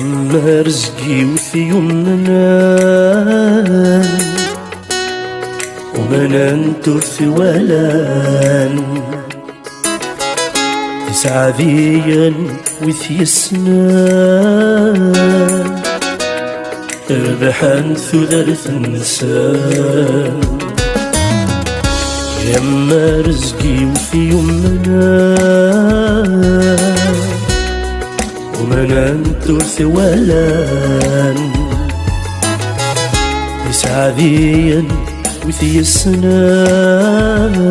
يما رزقي وفي يمنا وما ننترث ولان تسعى ذيا وثي السنان ربحان ثلث النسان يما رزقي وفي يمنا وما ننترث ولان تسعى ذيا وثي السنان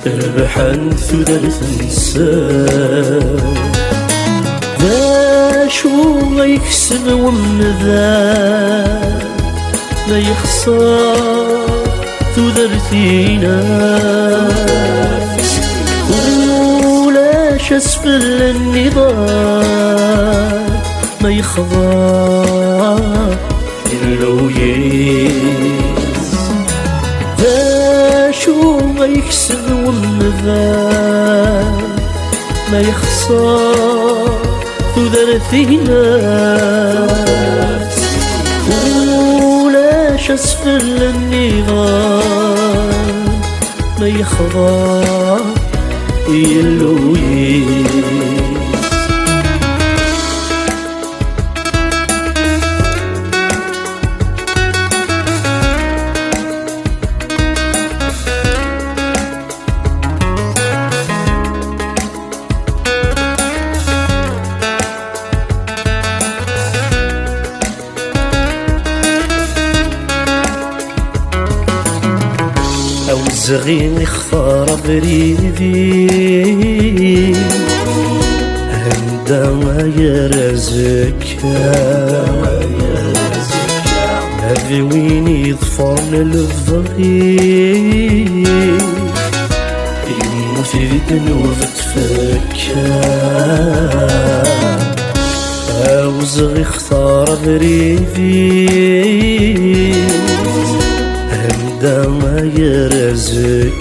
ربحان ثلث النسان ذا شو ما يكسب ومن ذا ما يخسر ثلثينا ولاش اسفل النضال ما يخضع اللويس ذا شو ما يكسب ومن ذا ما يخسر ثلثينا ولاش اسفل النضال ما يخضع اللويس أوزغي اختار بريدي عندما يرزك هذي وين يضفرن للضغير يموت ذنوب تفكى أوزغي اختار بريدي عندما يرزك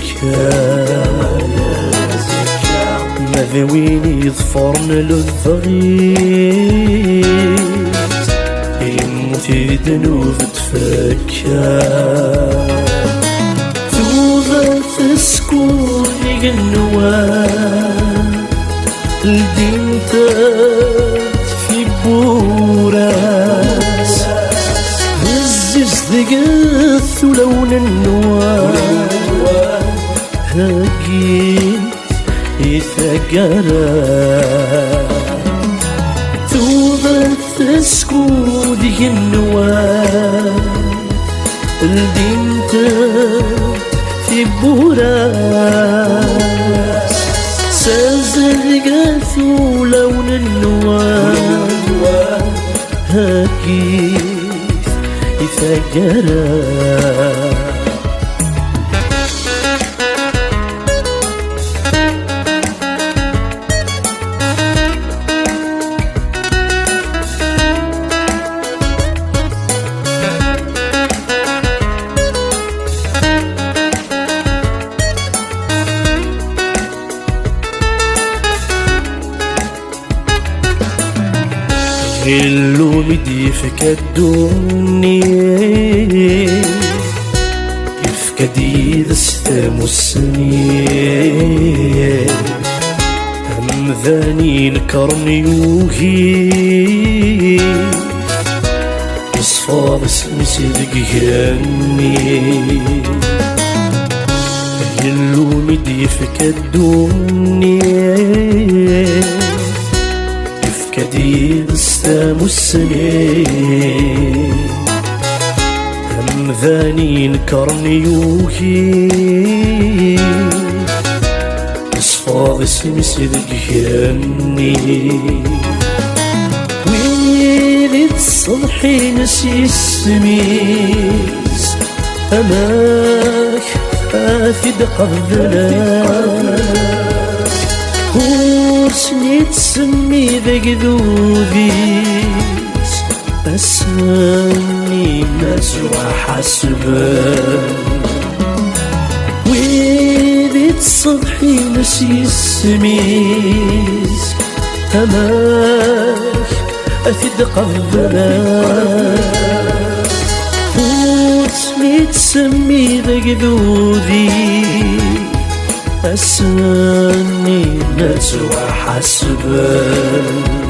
ماذا وين يظفرن للضغير يموت ذنوب تفكى توبة تسكون النواه الدمتات في بوراس هزز ذقث ولون النواه هاقيت يثقرا توبة تسكود النواه الدمتات في بوراس سازقث ولون النواه هاقيت يثقرا اللوم يفك الدنيا يفكد يذستم السنين هم ذاني نكرم يوهي يصفى باسم صدق هاني اللوم يفك الدنيا كديد استام السنين هم ذاني نكرن يوهي يصفى اسم صدق هاني ويلي تصلحي نسي السميس أماك أفيد قبلك ورسني تسمي بقذوذيس أسماني مسوى حسبان ويلي تصبحي نسي السميس هماك أثد قبلك متسمي بقدودي أسني نتوى حسبك